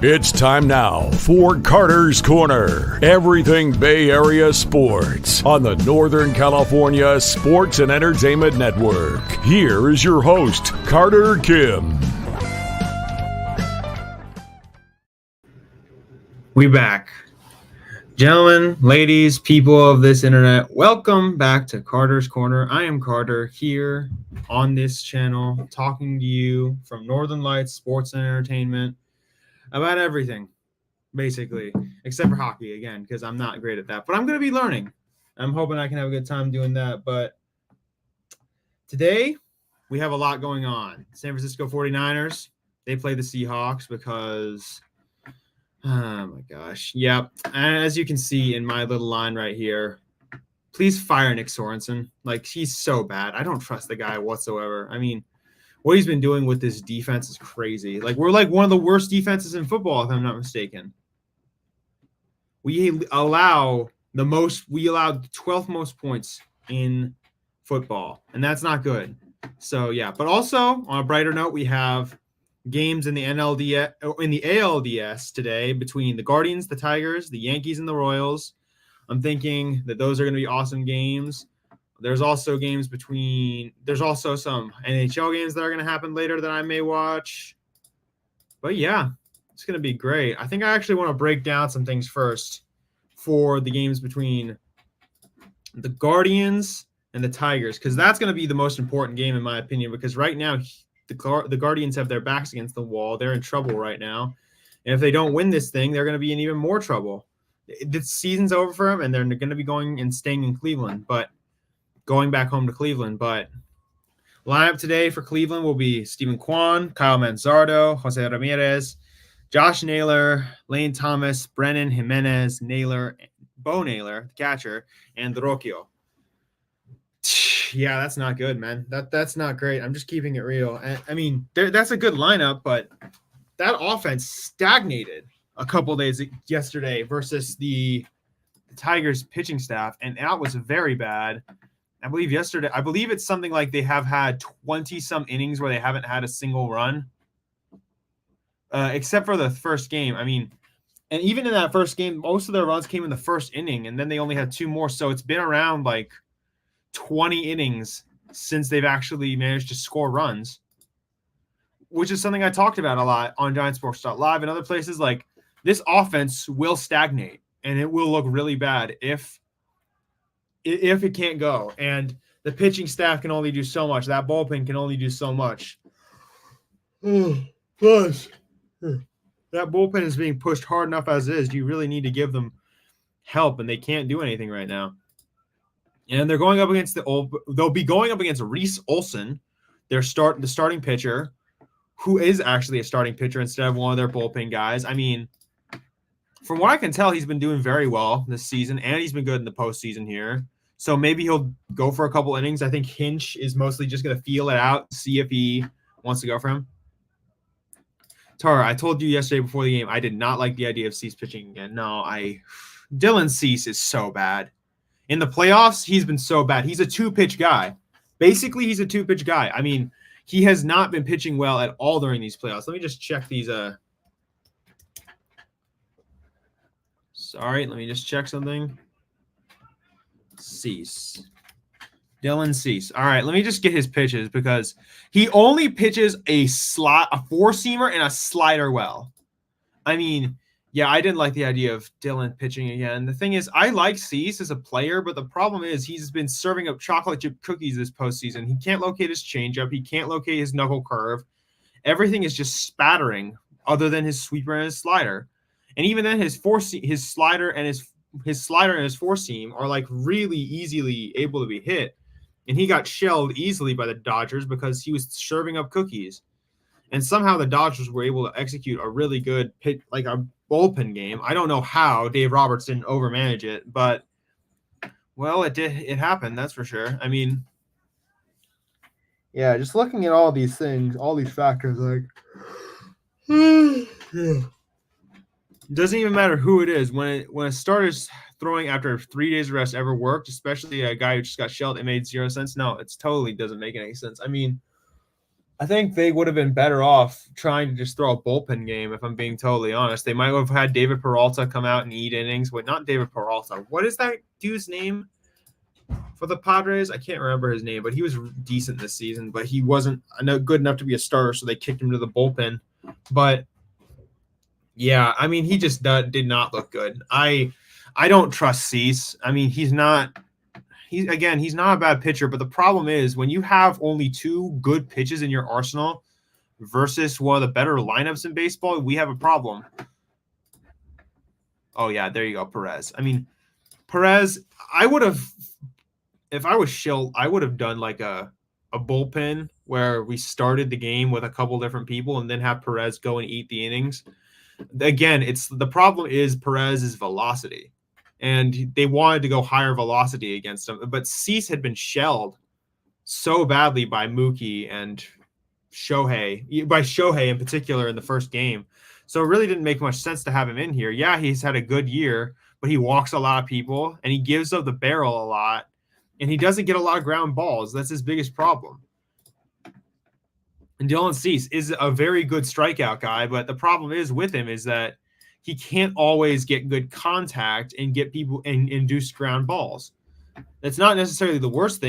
It's time now for Carter's Corner. Everything Bay Area sports on the Northern California Sports and Entertainment Network. Here is your host, Carter Kim. We back. Gentlemen, ladies, people of this internet, welcome back to Carter's Corner. I am Carter here on this channel talking to you from Northern Lights Sports and Entertainment about everything, basically, except for hockey, again, because I'm not great at that. But I'm going to be learning. I'm hoping I can have a good time doing that. But today, we have a lot going on. San Francisco 49ers, they play the Seahawks because, oh my gosh. Yep. And as you can see in my little line right here, please fire Nick Sorensen. Like, he's so bad. I don't trust the guy whatsoever. I mean, what he's been doing with this defense is crazy. Like, we're like one of the worst defenses in football, if I'm not mistaken. We allowed the 12th most points in football, and that's not good. So, yeah. But also, on a brighter note, we have games in the ALDS today between the Guardians, the Tigers, the Yankees, and the Royals. I'm thinking that those are going to be awesome games. There's also some NHL games that are going to happen later that I may watch. But yeah, it's going to be great. I think I actually want to break down some things first for the games between the Guardians and the Tigers, because that's going to be the most important game in my opinion, because right now the Guardians have their backs against the wall. They're in trouble right now. And if they don't win this thing, they're going to be in even more trouble. The season's over for them, and they're going to be going and staying in Cleveland. But going back home to Cleveland. But lineup today for Cleveland will be Stephen Kwan, Kyle Manzardo, Jose Ramirez, Josh Naylor, Lane Thomas, Brennan Jimenez, Bo Naylor, the catcher, and Rocchio. Yeah, that's not good, man. That's not great. I'm just keeping it real. I mean, that's a good lineup, but that offense stagnated a couple days yesterday versus the Tigers pitching staff, and that was very bad. I believe it's something like they have had 20-some innings where they haven't had a single run, except for the first game. I mean, and even in that first game, most of their runs came in the first inning, and then they only had 2 more. So it's been around like 20 innings since they've actually managed to score runs, which is something I talked about a lot on GiantSports.live and other places. Like, this offense will stagnate, and it will look really bad if it can't go. And the pitching staff can only do so much. That bullpen can only do so much. Plus, that bullpen is being pushed hard enough as is. You really need to give them help, and they can't do anything right now. And they're going up against they'll be going up against Reese Olson, the starting pitcher, who is actually a starting pitcher instead of one of their bullpen guys. I mean, from what I can tell, he's been doing very well this season, and he's been good in the postseason here. So maybe he'll go for a couple innings. I think Hinch is mostly just going to feel it out, see if he wants to go for him. Tara, I told you yesterday before the game, I did not like the idea of Cease pitching again. No, Dylan Cease is so bad. In the playoffs, he's been so bad. He's a 2-pitch guy. Basically, he's a 2-pitch guy. I mean, he has not been pitching well at all during these playoffs. Let me just check these. Sorry, let me just check something. Cease. Dylan Cease. All right, let me just get his pitches because he only pitches a 4-seamer and a slider well. I mean, yeah, I didn't like the idea of Dylan pitching again. The thing is, I like Cease as a player, but the problem is he's been serving up chocolate chip cookies this postseason. He can't locate his changeup. He can't locate his knuckle curve. Everything is just spattering other than his sweeper and his slider. And even then, his slider and his four seam are like really easily able to be hit. And he got shelled easily by the Dodgers because he was serving up cookies. And somehow the Dodgers were able to execute a really good like a bullpen game. I don't know how Dave Roberts didn't overmanage it, but well, it did. It happened. That's for sure. I mean, yeah, just looking at all these things, all these factors, like, it doesn't even matter who it is. When a starter's throwing after 3 days of rest ever worked, especially a guy who just got shelled, it made 0 sense. No, it totally doesn't make any sense. I mean, I think they would have been better off trying to just throw a bullpen game, if I'm being totally honest. They might have had David Peralta come out and eat innings. But not David Peralta. What is that dude's name for the Padres? I can't remember his name, but he was decent this season. But he wasn't good enough to be a starter, so they kicked him to the bullpen. But, yeah, I mean, he just did not look good. I don't trust Cease. I mean, he's not a bad pitcher, but the problem is when you have only 2 good pitches in your arsenal versus one of the better lineups in baseball, we have a problem. Oh, yeah, there you go, Perez. I mean, Perez, if I was Schilt, I would have done like a bullpen where we started the game with a couple different people and then have Perez go and eat the innings. Again, the problem is Perez's velocity. And they wanted to go higher velocity against him. But Cease had been shelled so badly by Mookie and Shohei, by Shohei in particular in the first game. So it really didn't make much sense to have him in here. Yeah, he's had a good year, but he walks a lot of people, and he gives up the barrel a lot, and he doesn't get a lot of ground balls. That's his biggest problem. And Dylan Cease is a very good strikeout guy, but the problem is with him is that he can't always get good contact and get people and induce ground balls. That's not necessarily the worst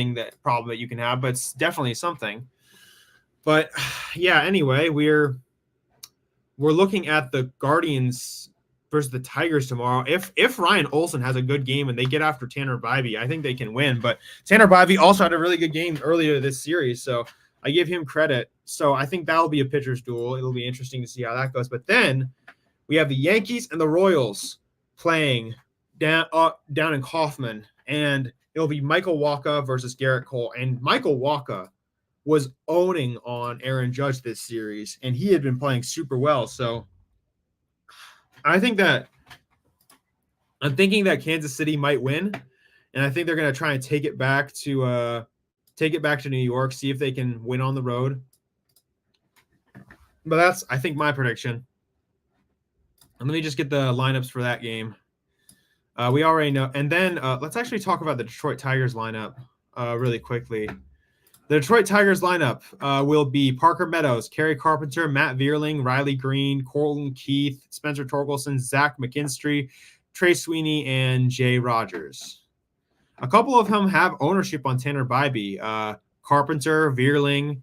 problem that you can have, but it's definitely something. But yeah, anyway, we're looking at the Guardians versus the Tigers tomorrow. If Ryan Olson has a good game and they get after Tanner Bibee, I think they can win. But Tanner Bibee also had a really good game earlier this series, so I give him credit. So I think that'll be a pitcher's duel. It'll be interesting to see how that goes. But then we have the Yankees and the Royals playing down in Kauffman, and it'll be Michael Wacha versus Garrett Cole. And Michael Wacha was owning on Aaron Judge this series, and he had been playing super well. So I'm thinking that Kansas City might win, and I think they're going to try and take it back to New York, see if they can win on the road. But that's, I think, my prediction. And let me just get the lineups for that game. We already know. And then let's actually talk about the Detroit Tigers lineup really quickly. The Detroit Tigers lineup will be Parker Meadows, Kerry Carpenter, Matt Vierling, Riley Green, Colton Keith, Spencer Torkelson, Zach McKinstry, Trey Sweeney, and Jay Rogers. A couple of them have ownership on Tanner Bibee. Carpenter, Vierling,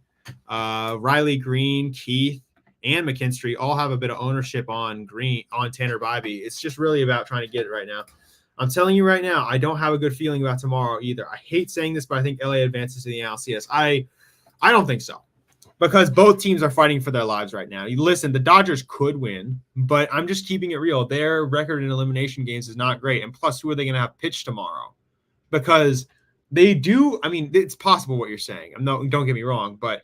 Riley Green, Keith, and McKinstry all have a bit of ownership on Tanner Bibee. It's just really about trying to get it right now. I'm telling you right now, I don't have a good feeling about tomorrow either. I hate saying this, but I think LA advances to the NLCS. I don't think so, because both teams are fighting for their lives right now. You listen, the Dodgers could win, but I'm just keeping it real. Their record in elimination games is not great. And plus, who are they going to have pitch tomorrow? Because they do. I mean, it's possible what you're saying. Don't get me wrong, but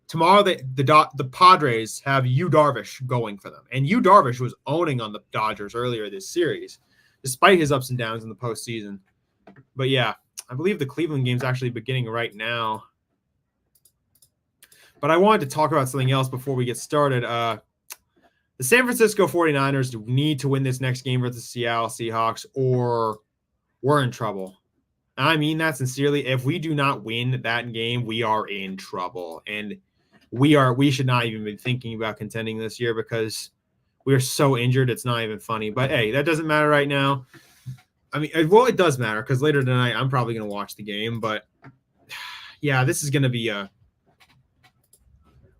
tomorrow the Padres have Yu Darvish going for them, and Yu Darvish was owning on the Dodgers earlier this series, despite his ups and downs in the postseason. But yeah, I believe the Cleveland game's actually beginning right now. But I wanted to talk about something else before we get started. The San Francisco 49ers need to win this next game versus the Seattle Seahawks, or we're in trouble. And I mean that sincerely. If we do not win that game, we are in trouble. And we should not even be thinking about contending this year, because we are so injured, it's not even funny. But hey, that doesn't matter right now. I mean, well, it does matter, because later tonight I'm probably going to watch the game. But yeah, this is going to be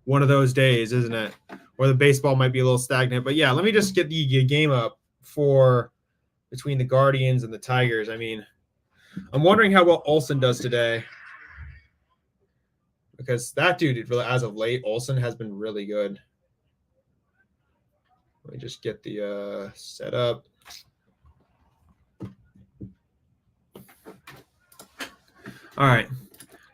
one of those days, isn't it? Where the baseball might be a little stagnant. But yeah, let me just get the game up for between the Guardians and the Tigers. I mean, I'm wondering how well Olsen does today, because that dude, as of late, Olsen has been really good. Let me just get the setup. All right.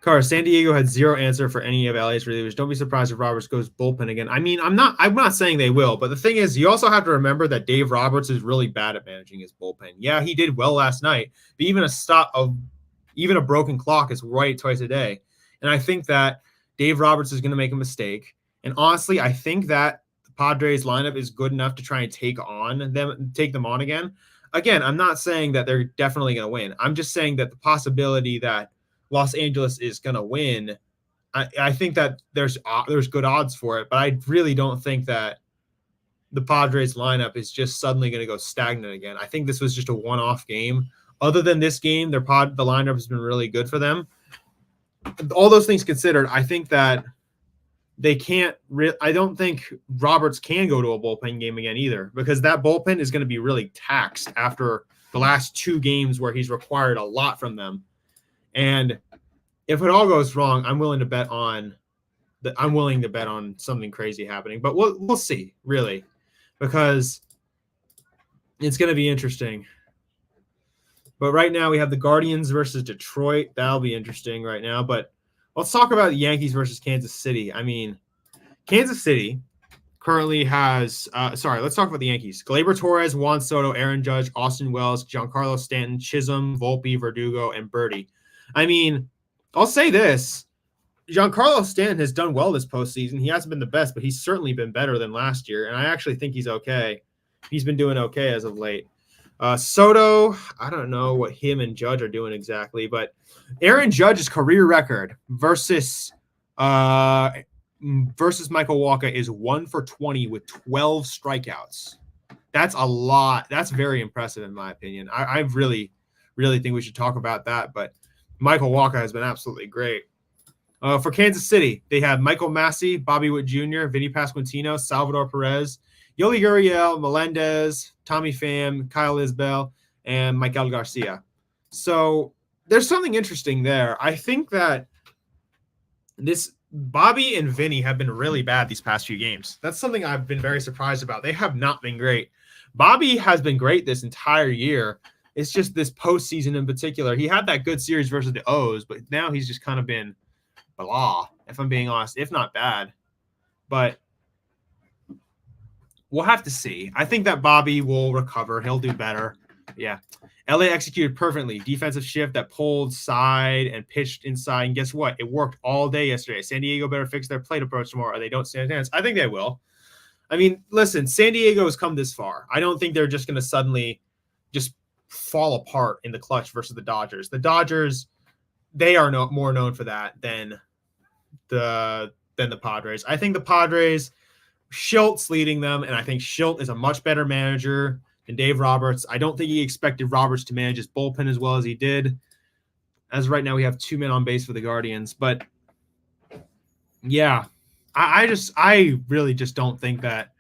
Carr, San Diego had zero answer for any of LA's relievers. Don't be surprised if Roberts goes bullpen again. I mean, I'm not saying they will, but the thing is, you also have to remember that Dave Roberts is really bad at managing his bullpen. Yeah, he did well last night, but even a broken clock is right twice a day. And I think that Dave Roberts is going to make a mistake. And honestly, I think that the Padres lineup is good enough to try and take them on again. Again, I'm not saying that they're definitely going to win. I'm just saying that the possibility that Los Angeles is going to win I think that there's good odds for it, but I really don't think that the Padres lineup is just suddenly going to go stagnant again. I think this was just a one-off game. Other than this game, the lineup has been really good for them. All those things considered, I think that they can't. I don't think Roberts can go to a bullpen game again either, because that bullpen is going to be really taxed after the last 2 games where he's required a lot from them. And if it all goes wrong, I'm willing to bet on something crazy happening. But we'll see, really, because it's going to be interesting. But right now we have the Guardians versus Detroit. That'll be interesting right now. But let's talk about the Yankees versus Kansas City. I mean, Kansas City currently has let's talk about the Yankees. Gleyber Torres, Juan Soto, Aaron Judge, Austin Wells, Giancarlo Stanton, Chisholm, Volpe, Verdugo, and Birdie. I mean, I'll say this. Giancarlo Stanton has done well this postseason. He hasn't been the best, but he's certainly been better than last year, and I actually think he's okay. He's been doing okay as of late. Soto, I don't know what him and Judge are doing exactly, but Aaron Judge's career record versus Michael Wacha is 1 for 20 with 12 strikeouts. That's a lot. That's very impressive in my opinion. I really, really think we should talk about that, but Michael Wacha has been absolutely great. For Kansas City, they have Michael Massey, Bobby Witt Jr., Vinny Pasquantino, Salvador Perez, Yoli Gurriel, Melendez, Tommy Pham, Kyle Isbell, and Michael Garcia. So there's something interesting there. I think that this Bobby and Vinny have been really bad these past few games. That's something I've been very surprised about. They have not been great. Bobby has been great this entire year. It's just this postseason in particular. He had that good series versus the O's, but now he's just kind of been blah, if I'm being honest, if not bad. But we'll have to see. I think that Bobby will recover. He'll do better. Yeah. LA executed perfectly. Defensive shift that pulled side and pitched inside. And guess what? It worked all day yesterday. San Diego better fix their plate approach tomorrow or they don't stand a chance. I think they will. I mean, listen, San Diego has come this far. I don't think they're just going to suddenly just fall apart in the clutch versus the Dodgers. The Dodgers, they are more known for that than the Padres. I think the Padres, Schultz leading them, and I think Schultz is a much better manager than Dave Roberts. I don't think he expected Roberts to manage his bullpen as well as he did. As right now, we have 2 men on base for the Guardians. But yeah, I really just don't think that.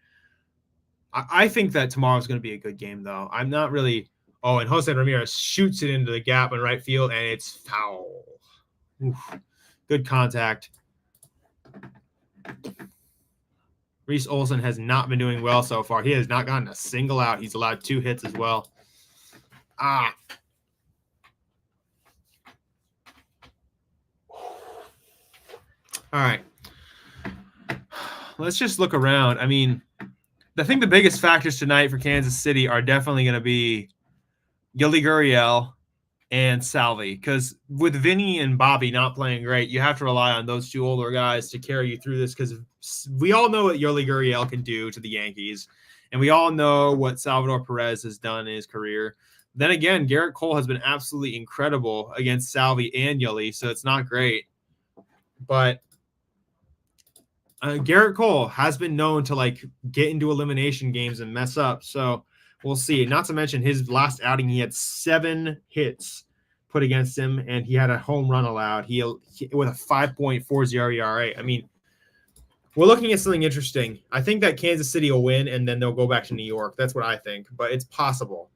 I think that tomorrow's going to be a good game, though. I'm not really. Oh, and Jose Ramirez shoots it into the gap in right field, and it's foul. Oof. Good contact. Reese Olson has not been doing well so far. He has not gotten a single out. He's allowed 2 hits as well. All right. Let's just look around. I mean, I think the biggest factors tonight for Kansas City are definitely going to be Yuli Gurriel and Salvi, because with Vinny and Bobby not playing great, you have to rely on those 2 older guys to carry you through this, because we all know what Yuli Gurriel can do to the Yankees, and we all know what Salvador Perez has done in his career. Then again, Garrett Cole has been absolutely incredible against Salvi and Yuli, so it's not great. But Garrett Cole has been known to get into elimination games and mess up, so we'll see. Not to mention his last outing, he had 7 hits put against him, and he had a home run allowed. He with a 5.40 ERA. I mean, we're looking at something interesting. I think that Kansas City will win, and then they'll go back to New York. That's what I think, but it's possible.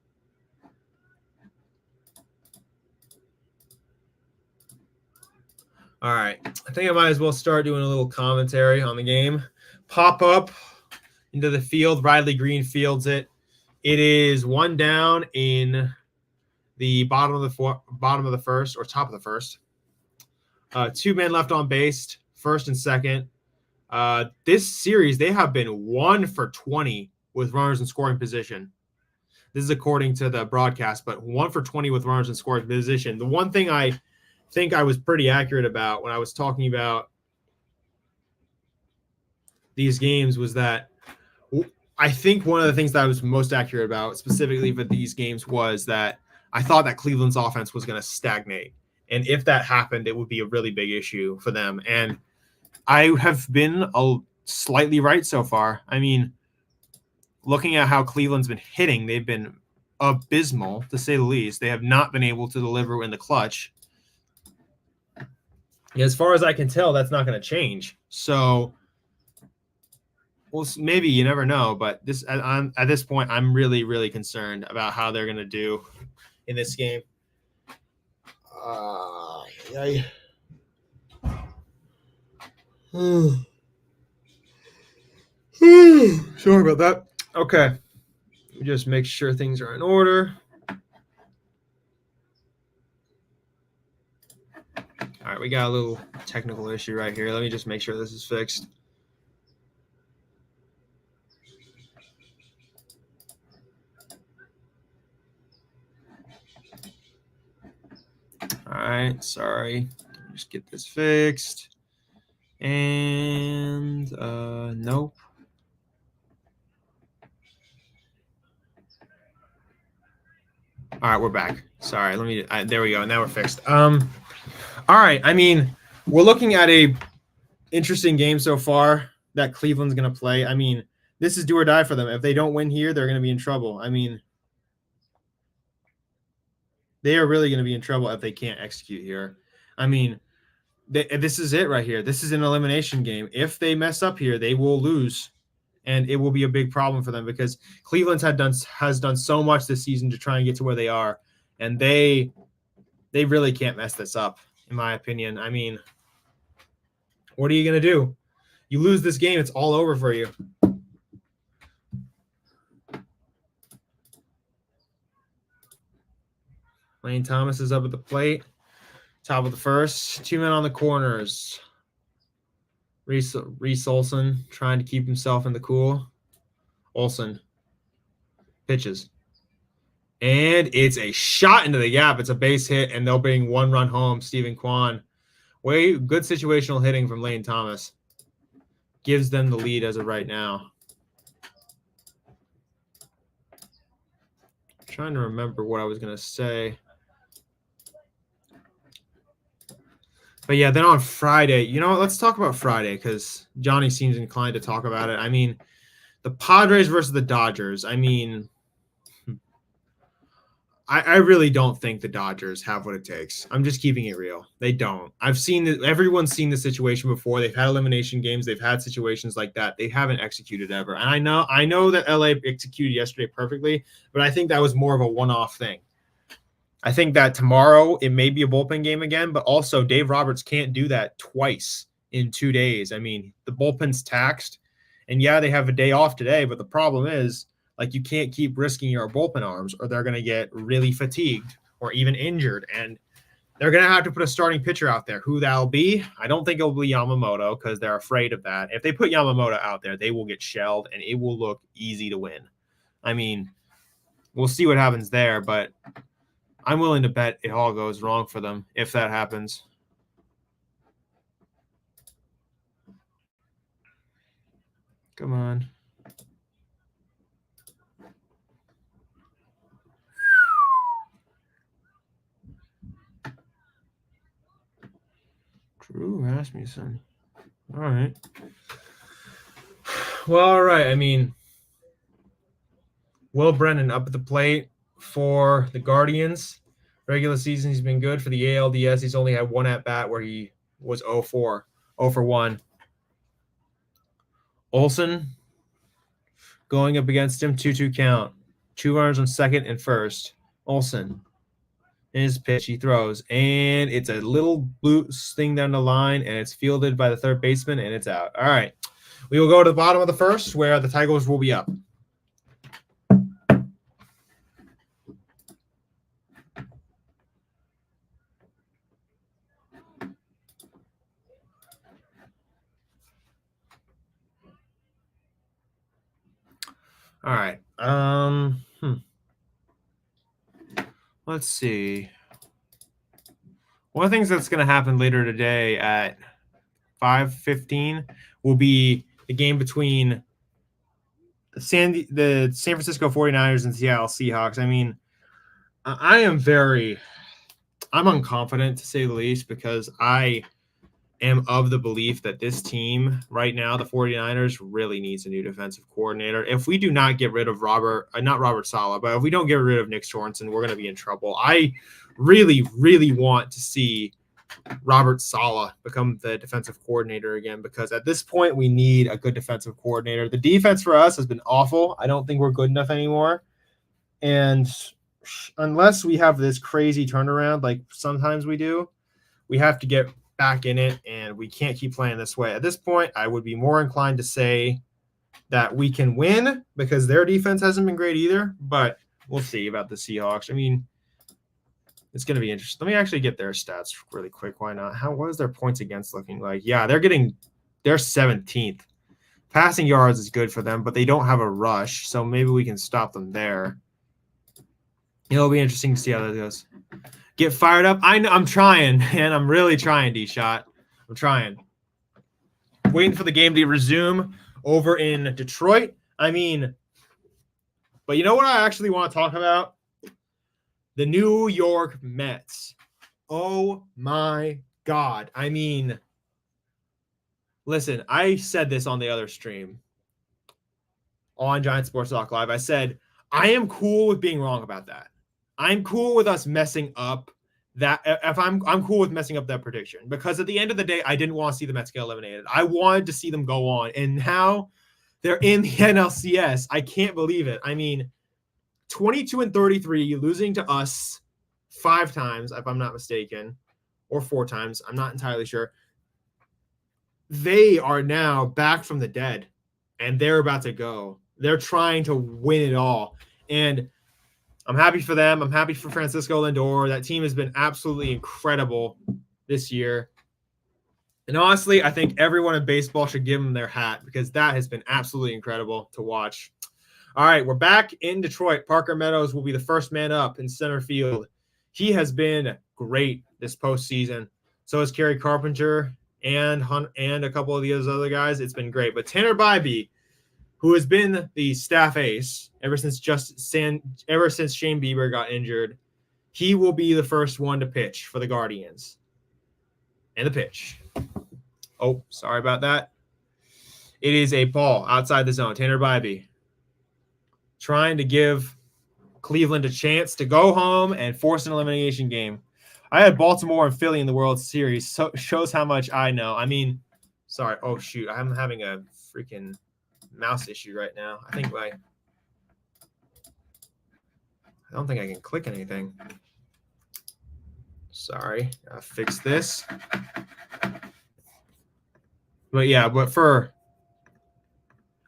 All right. I think I might as well start doing a little commentary on the game. Pop up into the field. Riley Green fields it. It is 1 down in the bottom of the first, or top of the first. 2 men left on base, first and second. This series, they have been 1 for 20 with runners in scoring position. This is according to the broadcast, but 1 for 20 with runners in scoring position. The one thing I think I was pretty accurate about when I was talking about these games was that I think one of the things that I was most accurate about specifically for these games was that I thought that Cleveland's offense was going to stagnate. And if that happened, it would be a really big issue for them. And I have been slightly right so far. I mean, looking at how Cleveland's been hitting, they've been abysmal, to say the least. They have not been able to deliver in the clutch. As far as I can tell, that's not going to change. So, well, maybe, you never know. But at this point, I'm really, really concerned about how they're going to do in this game. Sorry about that. Okay. Just make sure things are in order. All right, we got a little technical issue right here. Let me just make sure this is fixed. All right, sorry. Just get this fixed. And nope. All right, we're back. Sorry, there we go. Now we're fixed. All right, I mean, we're looking at a interesting game so far that Cleveland's going to play. I mean, this is do or die for them. If they don't win here, they're going to be in trouble. I mean, they are really going to be in trouble if they can't execute here. I mean, this is it right here. This is an elimination game. If they mess up here, they will lose, and it will be a big problem for them because Cleveland has done so much this season to try and get to where they are, and they really can't mess this up, in my opinion. I mean, what are you going to do? You lose this game, it's all over for you. Lane Thomas is up at the plate. Top of the first. 2 men on the corners. Reese Olson trying to keep himself in the cool. Olson pitches. And it's a shot into the gap. It's a base hit, and they'll bring 1 run home. Stephen Kwan. Good situational hitting from Lane Thomas. Gives them the lead as of right now. I'm trying to remember what I was going to say. But yeah, then on Friday, you know what? Let's talk about Friday because Johnny seems inclined to talk about it. I mean, the Padres versus the Dodgers. I mean, I really don't think the Dodgers have what it takes. I'm just keeping it real. They don't. Everyone's seen the situation before. They've had elimination games. They've had situations like that. They haven't executed ever. And I know that LA executed yesterday perfectly, but I think that was more of a one-off thing. I think that tomorrow it may be a bullpen game again, but also Dave Roberts can't do that twice in 2 days. I mean, the bullpen's taxed, and yeah, they have a day off today, but the problem is, like, you can't keep risking your bullpen arms or they're going to get really fatigued or even injured, and they're going to have to put a starting pitcher out there. Who that'll be, I don't think it'll be Yamamoto because they're afraid of that. If they put Yamamoto out there, they will get shelled, and it will look easy to win. I mean, we'll see what happens there, but I'm willing to bet it all goes wrong for them if that happens. Come on. Drew Rasmussen. All right. Well, all right. I mean, Will Brennan up at the plate for the Guardians. Regular season, he's been good. For the ALDS, he's only had 1 at-bat where he was 0 for 1. Olson going up against him, 2-2 count. 2 runners on second and first. Olson. His pitch, he throws, and it's a little loose thing down the line, and it's fielded by the third baseman, and it's out. All right. We will go to the bottom of the first where the Tigers will be up. All right. Let's see. One of the things that's going to happen later today at 5:15 will be the game between the San Francisco 49ers and Seattle Seahawks. I mean, I am very I'm unconfident to say the least because I am of the belief that this team right now, the 49ers, really needs a new defensive coordinator. If we do not get rid of not Robert Saleh, but if we don't get rid of Nick Sorensen, we're going to be in trouble. I really, really want to see Robert Saleh become the defensive coordinator again, because at this point we need a good defensive coordinator. The defense for us has been awful. I don't think we're good enough anymore. And unless we have this crazy turnaround like sometimes we do, we have to get back in it, and we can't keep playing this way. At this point, I would be more inclined to say that we can win because their defense hasn't been great either, but we'll see about the Seahawks. I mean, it's going to be interesting. Let me actually get their stats really quick. Why not? What is their points against looking like? Yeah, they're 17th. Passing yards is good for them, but they don't have a rush, so maybe we can stop them there. It'll be interesting to see how that goes. Get fired up. I'm trying, man. I'm really trying, D-Shot. I'm trying. Waiting for the game to resume over in Detroit. I mean, but you know what I actually want to talk about? The New York Mets. Oh, my God. I mean, listen, I said this on the other stream on Giant Sports Talk Live. I said, I am cool with being wrong about that. I'm cool with us messing up that. If I'm cool with messing up that prediction, because at the end of the day, I didn't want to see the Mets get eliminated. I wanted to see them go on, and now they're in the NLCS. I can't believe it. I mean, 22-33, losing to us 5 times, if I'm not mistaken, or 4 times. I'm not entirely sure. They are now back from the dead, and they're about to go. They're trying to win it all, and I'm happy for them. I'm happy for Francisco Lindor. That team has been absolutely incredible this year. And honestly, I think everyone in baseball should give them their hat because that has been absolutely incredible to watch. All right, we're back in Detroit. Parker Meadows will be the first man up in center field. He has been great this postseason. So has Kerry Carpenter and a couple of the other guys. It's been great. But Tanner Bybee, who has been the staff ace ever since Shane Bieber got injured, he will be the first one to pitch for the Guardians. And the pitch. Oh, sorry about that. It is a ball outside the zone. Tanner Bybee trying to give Cleveland a chance to go home and force an elimination game. I had Baltimore and Philly in the World Series. So shows how much I know. I mean, sorry. Oh, shoot. I'm having a freaking mouse issue right now. I don't think I can click anything. Sorry. I'll fix this. But yeah, but for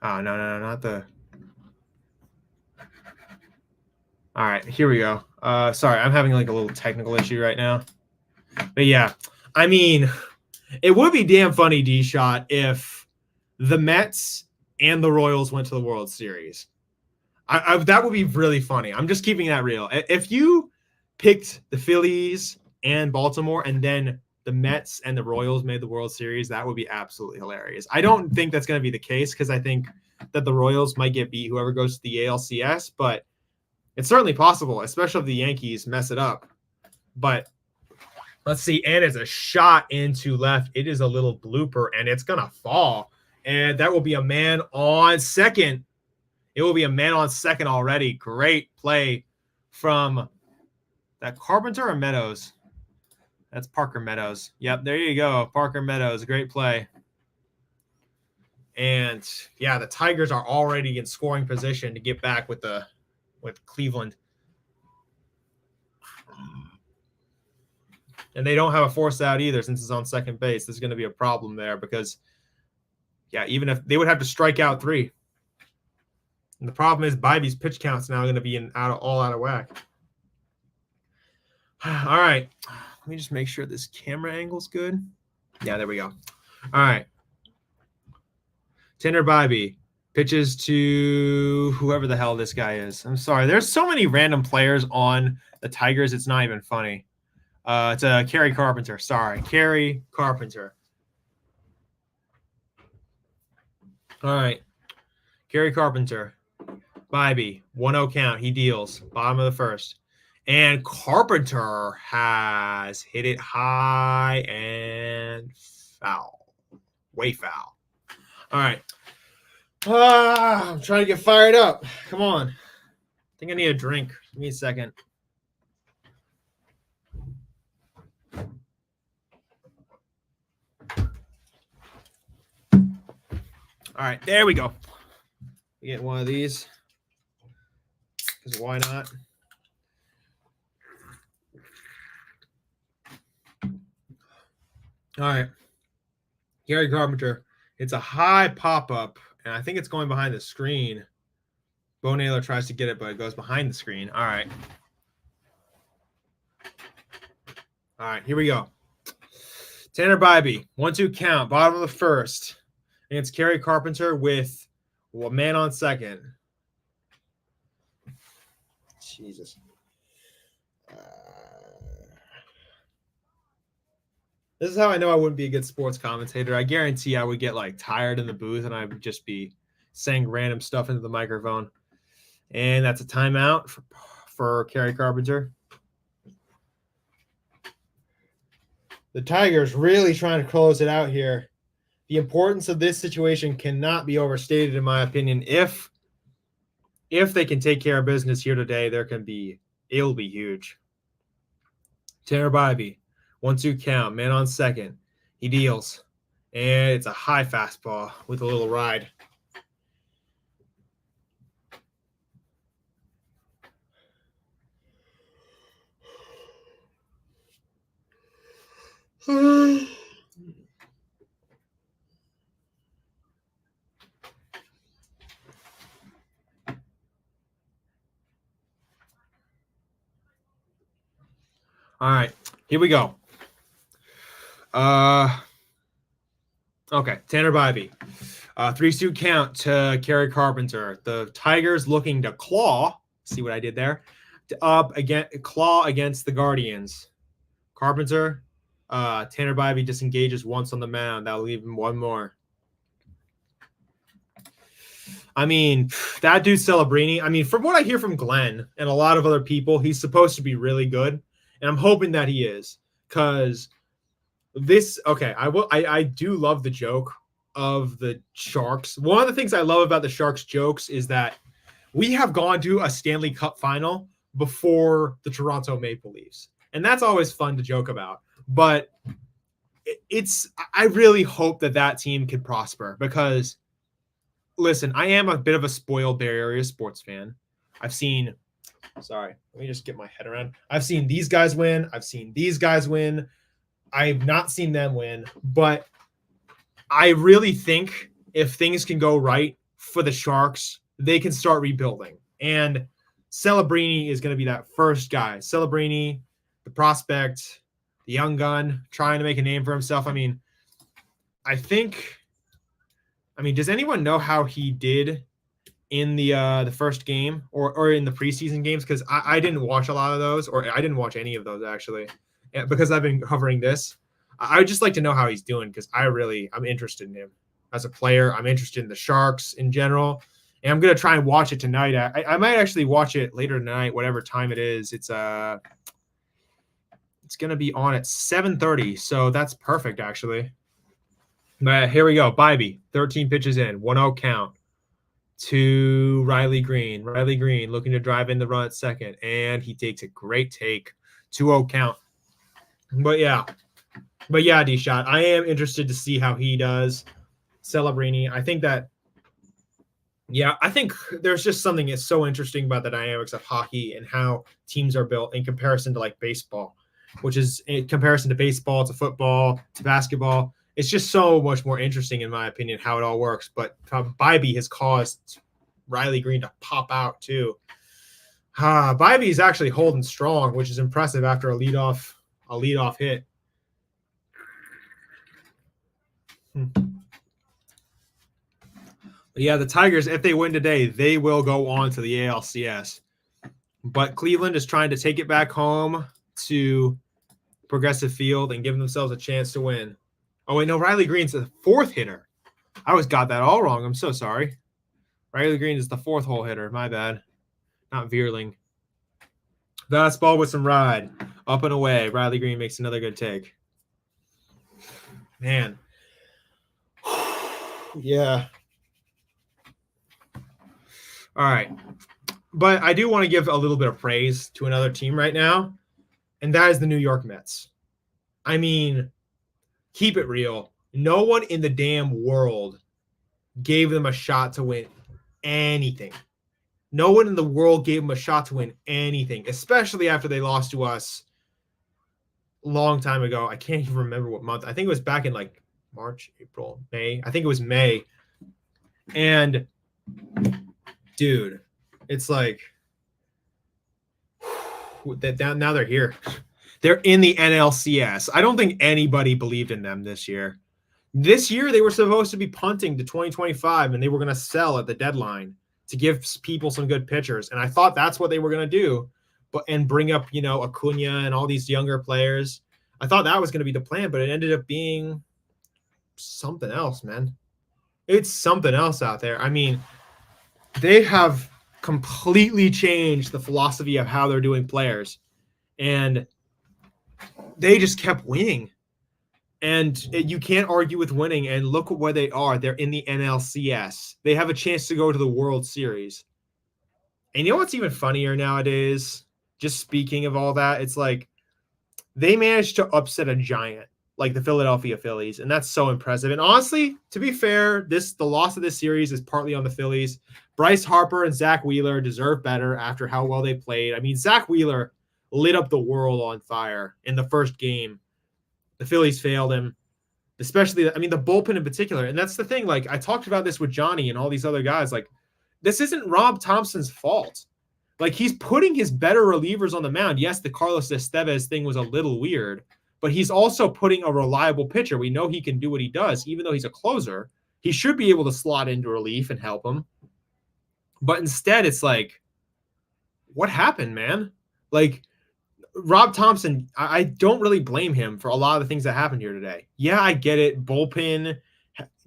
oh no, not the. All right, here we go. Sorry, I'm having like a little technical issue right now. But yeah, I mean, it would be damn funny, D-Shot, if the Mets and the Royals went to the World Series. That would be really funny. I'm just keeping that real. If you picked the Phillies and Baltimore and then the Mets and the Royals made the World Series, that would be absolutely hilarious. I don't think that's going to be the case because I think that the Royals might get beat whoever goes to the ALCS, but it's certainly possible, especially if the Yankees mess it up. But let's see. And it's a shot into left. It is a little blooper, and it's going to fall. And that will be a man on second. It will be a man on second already. Great play from that Carpenter or Meadows? That's Parker Meadows. Yep, there you go. Parker Meadows. Great play. And, yeah, the Tigers are already in scoring position to get back with Cleveland. And they don't have a force out either since it's on second base. There's going to be a problem there because, yeah, even if they would have to strike out 3. And the problem is Bybee's pitch count's now going to be all out of whack. All right. Let me just make sure this camera angle's good. Yeah, there we go. All right. Tanner Bybee pitches to whoever the hell this guy is. I'm sorry. There's so many random players on the Tigers. It's not even funny. It's Kerry Carpenter. Sorry. Kerry Carpenter. All right. Kerry Carpenter. Bybee. 1-0 count. He deals. Bottom of the first. And Carpenter has hit it high and foul. Way foul. All right. I'm trying to get fired up. Come on. I think I need a drink. Give me a second. All right, there we go. Get one of these. Because why not? All right. Gary Carpenter. It's a high pop-up, and I think it's going behind the screen. Bo Naylor tries to get it, but it goes behind the screen. All right. All right, here we go. Tanner Bybee, 1-2 count, bottom of the first. Against Gary Carpenter with a man on second. Jesus. This is how I know I wouldn't be a good sports commentator. I guarantee I would get tired in the booth and I would just be saying random stuff into the microphone. And that's a timeout for Gary Carpenter. The Tigers really trying to close it out here. The importance of this situation cannot be overstated, in my opinion. If they can take care of business here today, it'll be huge. Tanner Bybee, 1-2 count, man on second. He deals, and it's a high fastball with a little ride. All right, here we go. Okay, Tanner Bybee. 3-2 count to Gary Carpenter. The Tigers looking to claw. See what I did there? Claw against the Guardians. Carpenter. Tanner Bybee disengages once on the mound. That'll leave him one more. I mean, that dude Celebrini. I mean, from what I hear from Glenn and a lot of other people, he's supposed to be really good. And I'm hoping that he is, because I do love the joke of the Sharks. One of the things I love about the Sharks jokes is that we have gone to a Stanley Cup final before the Toronto Maple Leafs. And that's always fun to joke about. But I really hope that team can prosper, because listen, I am a bit of a spoiled Bay Area sports fan. Let me just get my head around. I've seen these guys win. I've seen these guys win. I've not seen them win. But I really think if things can go right for the Sharks, they can start rebuilding. And Celebrini is going to be that first guy. Celebrini, the prospect, the young gun, trying to make a name for himself. I mean, does anyone know how he did in the first game or in the preseason games? Because I didn't watch a lot of those, or I didn't watch any of those actually, because I've been covering this. I would just like to know how he's doing, because I'm interested in him as a player. I'm interested in the Sharks in general, and I'm gonna try and watch it tonight. I might actually watch it later tonight, whatever time it is. It's gonna be on at 7:30, so that's perfect actually. But here we go. Bybee, 13 pitches in, 1-0 count to Riley Green. Riley Green looking to drive in the run at second, and he takes a great take. 2-0 count. But yeah, D-Shot, I am interested to see how he does. Celebrini, I think there's just something that's so interesting about the dynamics of hockey and how teams are built in comparison to baseball, which is in comparison to baseball, to football, to basketball. It's just so much more interesting, in my opinion, how it all works. But Bybee has caused Riley Green to pop out too. Bybee is actually holding strong, which is impressive after a leadoff hit. But yeah, the Tigers, if they win today, they will go on to the ALCS. But Cleveland is trying to take it back home to Progressive Field and give themselves a chance to win. Oh, wait, no, Riley Green's the fourth hitter. I always got that all wrong. I'm so sorry. Riley Green is the fourth hole hitter. My bad. Not Veerling. Fastball with some ride. Up and away. Riley Green makes another good take. Man. Yeah. All right. But I do want to give a little bit of praise to another team right now, and that is the New York Mets. I mean, keep it real. No one in the damn world gave them a shot to win anything. No one in the world gave them a shot to win anything, especially after they lost to us a long time ago. I can't even remember what month. I think it was back in like March, April, May. I think it was May. And dude, it's like now they're here. They're in the NLCS. I don't think anybody believed in them this year. This year, they were supposed to be punting to 2025, and they were going to sell at the deadline to give people some good pitchers. And I thought that's what they were going to do, and bring up, Acuna and all these younger players. I thought that was going to be the plan, but it ended up being something else, man. It's something else out there. I mean, they have completely changed the philosophy of how they're doing players, and they just kept winning. And you can't argue with winning. And look at where they are. They're in the NLCS. They have a chance to go to the World Series. And you know what's even funnier nowadays? Just speaking of all that, it's like they managed to upset a giant like the Philadelphia Phillies, and that's so impressive. And honestly, to be fair, the loss of this series is partly on the Phillies. Bryce Harper and Zach Wheeler deserve better after how well they played. I mean, Zach Wheeler lit up the world on fire in the first game. The Phillies failed him, especially, the bullpen in particular. And that's the thing. Like, I talked about this with Johnny and all these other guys. Like, this isn't Rob Thompson's fault. Like, he's putting his better relievers on the mound. Yes, the Carlos Estevez thing was a little weird, but he's also putting a reliable pitcher. We know he can do what he does. Even though he's a closer, he should be able to slot into relief and help him. But instead, it's like, what happened, man? Like, Rob Thompson, I don't really blame him for a lot of the things that happened here today. Yeah, I get it. Bullpen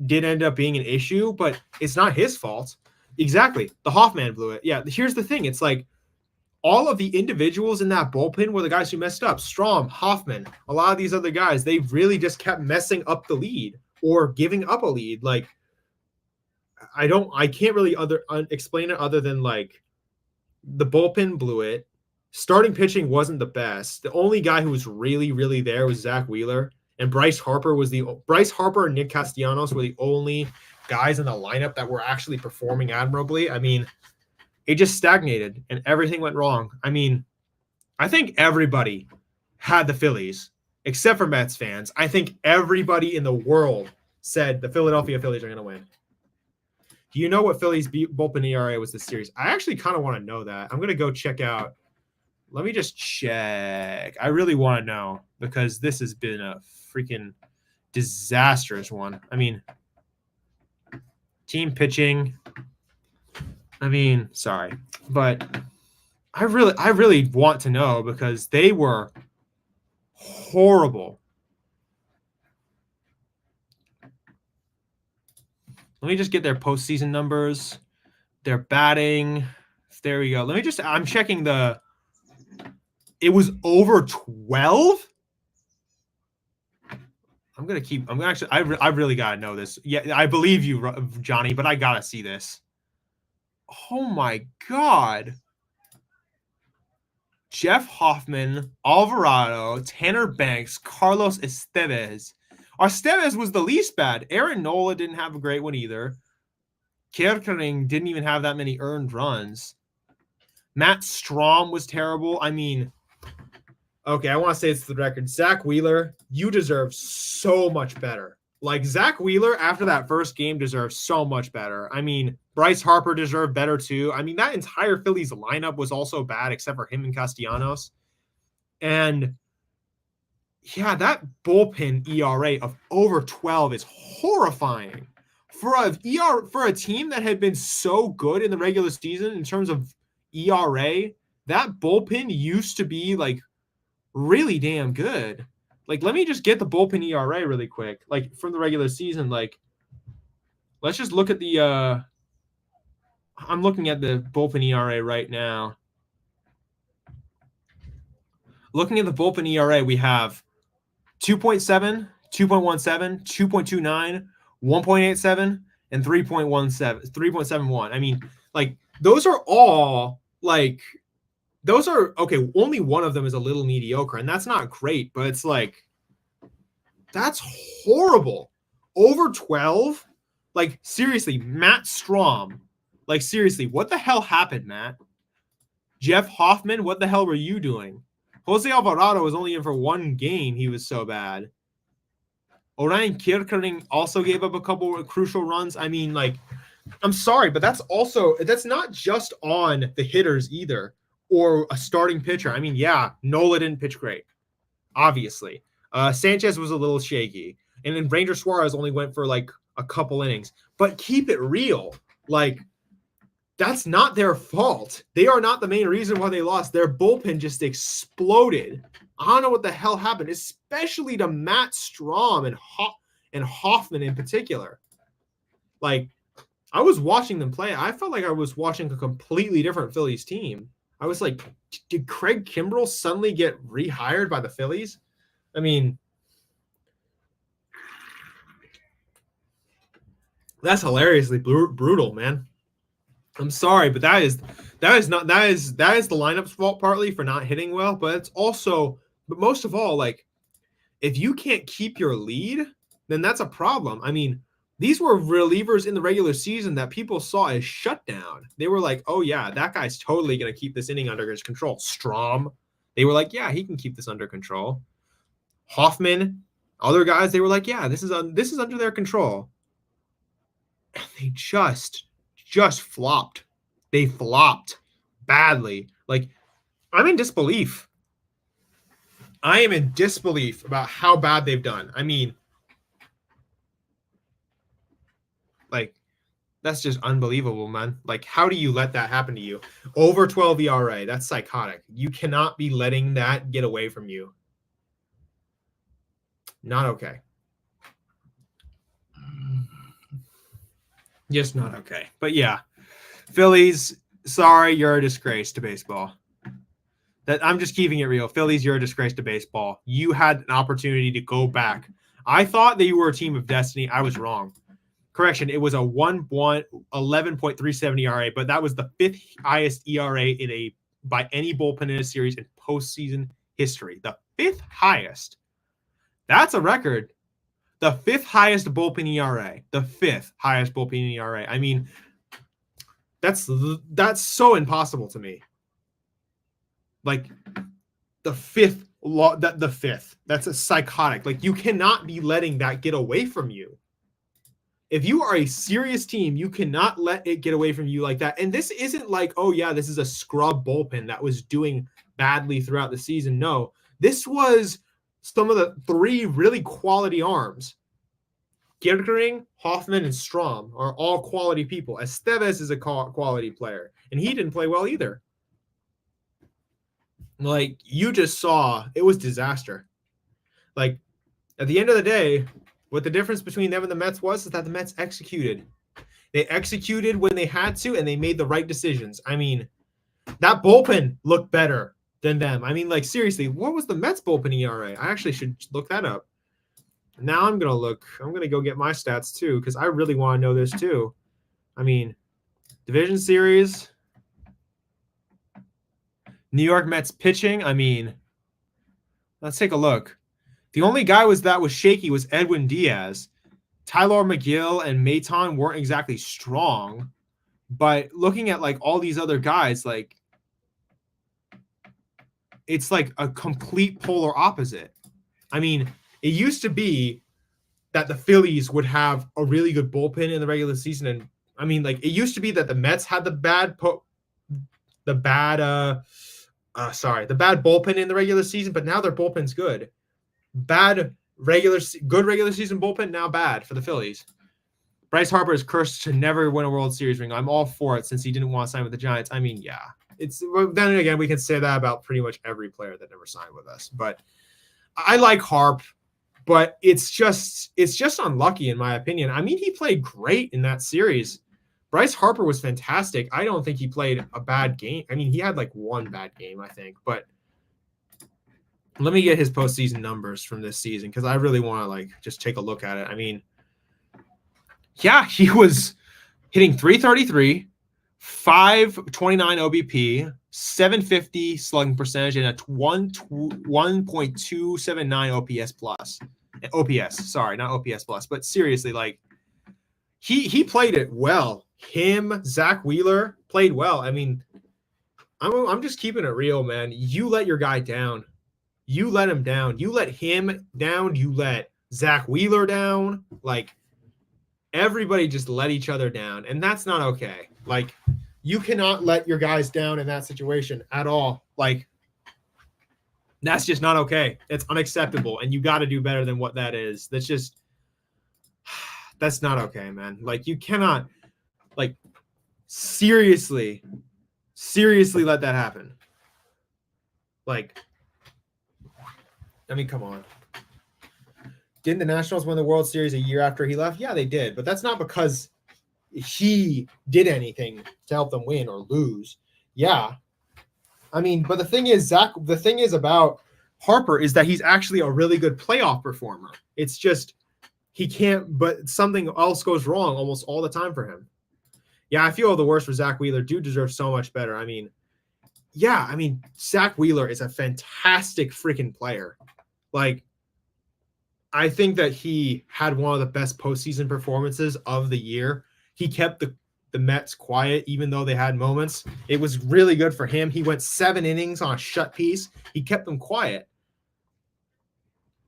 did end up being an issue, but it's not his fault. Exactly. The Hoffman blew it. Yeah, here's the thing. It's like all of the individuals in that bullpen were the guys who messed up. Strom, Hoffman, a lot of these other guys, they really just kept messing up the lead or giving up a lead. Like, I can't really explain it other than like the bullpen blew it. Starting pitching wasn't the best. The only guy who was really, really there was Zach Wheeler, and Bryce Harper and Nick Castellanos were the only guys in the lineup that were actually performing admirably. I mean, it just stagnated and everything went wrong. I mean, I think everybody had the Phillies except for Mets fans. I think everybody in the world said the Philadelphia Phillies are going to win. Do you know what Phillies bullpen ERA was this series? I actually kind of want to know that. I'm going to go check out. Let me just check. I really want to know because this has been a freaking disastrous one. I mean, team pitching. I mean, sorry, but I really want to know because they were horrible. Let me just get their postseason numbers. Their batting. There we go. I'm checking it was over 12. I really got to know this. Yeah, I believe you, Johnny, but I got to see this. Oh my God. Jeff Hoffman, Alvarado, Tanner Banks, Carlos Estevez. Estevez was the least bad. Aaron Nola didn't have a great one either. Kerkering didn't even have that many earned runs. Matt Strom was terrible. I mean, okay, I want to say it's the record. Zach Wheeler, you deserve so much better. Like, Zach Wheeler, after that first game, deserves so much better. I mean, Bryce Harper deserved better too. I mean, that entire Phillies lineup was also bad except for him and Castellanos. And yeah, that bullpen ERA of over 12 is horrifying. For a team that had been so good in the regular season in terms of ERA, that bullpen used to be like really damn good. Like, let me just get the bullpen ERA really quick. Like, from the regular season, like, let's just look at the I'm looking at the bullpen ERA right now. Looking at the bullpen ERA, we have 2.7, 2.17, 2.29, 1.87, and 3.71. I mean, like, those are all, like, those are, okay, only one of them is a little mediocre, and that's not great, but it's like, that's horrible. Over 12? Like, seriously, Matt Strahm. Like, seriously, what the hell happened, Matt? Jeff Hoffman, what the hell were you doing? Jose Alvarado was only in for one game. He was so bad. Orion Kierkegaard also gave up a couple of crucial runs. I mean, like, I'm sorry, but that's not just on the hitters either, or a starting pitcher. I mean, yeah, Nola didn't pitch great, obviously. Sanchez was a little shaky. And then Ranger Suarez only went for like a couple innings. But keep it real. Like, that's not their fault. They are not the main reason why they lost. Their bullpen just exploded. I don't know what the hell happened, especially to Matt Strahm and Hoffman in particular. Like, I was watching them play. I felt like I was watching a completely different Phillies team. I was like, did Craig Kimbrell suddenly get rehired by the Phillies? I mean, that's hilariously brutal, man. I'm sorry, but that is the lineup's fault partly for not hitting well, but it's also, but most of all, like, if you can't keep your lead, then that's a problem. I mean, these were relievers in the regular season that people saw as shutdown. They were like, oh yeah, that guy's totally going to keep this inning under his control. Strahm, they were like, yeah, he can keep this under control. Hoffman, other guys, they were like, yeah, this is under their control. And they just flopped. They flopped badly. Like, I'm in disbelief. I am in disbelief about how bad they've done. I mean, like, that's just unbelievable, man. Like, how do you let that happen to you? Over 12 ERA, that's psychotic. You cannot be letting that get away from you. Not okay. Just not okay. But yeah, Phillies, sorry, you're a disgrace to baseball. That I'm just keeping it real. Phillies, you're a disgrace to baseball. You had an opportunity to go back. I thought that you were a team of destiny. I was wrong. Correction, it was a 11.37 ERA, but that was the fifth highest ERA by any bullpen in a series in postseason history. The fifth highest. That's a record. The fifth highest bullpen ERA. The fifth highest bullpen ERA. I mean, that's so impossible to me. Like, the fifth. That's a psychotic. Like, you cannot be letting that get away from you. If you are a serious team, you cannot let it get away from you like that. And this isn't like, oh yeah, this is a scrub bullpen that was doing badly throughout the season. No, this was some of the three really quality arms. Kierkegaard, Hoffman, and Strahm are all quality people. Estevez is a quality player, and he didn't play well either. Like, you just saw, it was disaster. Like, at the end of the day, what the difference between them and the Mets was is that the Mets executed. They executed when they had to, and they made the right decisions. I mean, that bullpen looked better than them. I mean, like, seriously, what was the Mets bullpen ERA? I actually should look that up. Now I'm going to go get my stats too, because I really want to know this too. I mean, division series, New York Mets pitching. I mean, let's take a look. The only guy that was shaky was Edwin Diaz. Tyler McGill and Maton weren't exactly strong, but looking at like all these other guys, like, it's like a complete polar opposite. I mean, it used to be that the Phillies would have a really good bullpen in the regular season. And I mean, like, it used to be that the Mets had the bad bullpen in the regular season, but now their bullpen's good. Good regular season bullpen, now bad for the Phillies. Bryce Harper is cursed to never win a World Series ring. I'm all for it since he didn't want to sign with the Giants. I mean, yeah. Then again, we can say that about pretty much every player that never signed with us. But I like Harp, but it's just unlucky in my opinion. I mean, he played great in that series. Bryce Harper was fantastic. I don't think he played a bad game. I mean, he had like one bad game, I think, but Let me get his postseason numbers from this season because I really want to like just take a look at it. I mean, yeah, he was hitting 333, 529 OBP, 750 slugging percentage, and a 1.279 OPS plus. OPS, sorry, not OPS plus, but seriously, like he played it well. Him, Zach Wheeler played well. I mean, I'm just keeping it real, man. You let your guy down. You let him down. You let him down. You let Zach Wheeler down. Like, everybody just let each other down, and that's not okay. Like, you cannot let your guys down in that situation at all. Like, that's just not okay. It's unacceptable, and you got to do better than what that is. That's not okay, man. Like, you cannot, like, seriously let that happen. Like, I mean, come on. Didn't the Nationals win the World Series a year after he left? Yeah, they did. But that's not because he did anything to help them win or lose. Yeah. I mean, but the thing is about Harper is that he's actually a really good playoff performer. It's just he can't, but something else goes wrong almost all the time for him. Yeah, I feel the worst for Zach Wheeler. Dude deserves so much better. I mean, Zach Wheeler is a fantastic freaking player. Like, I think that he had one of the best postseason performances of the year. He kept the Mets quiet, even though they had moments. It was really good for him. He went 7 innings on a shut piece. He kept them quiet.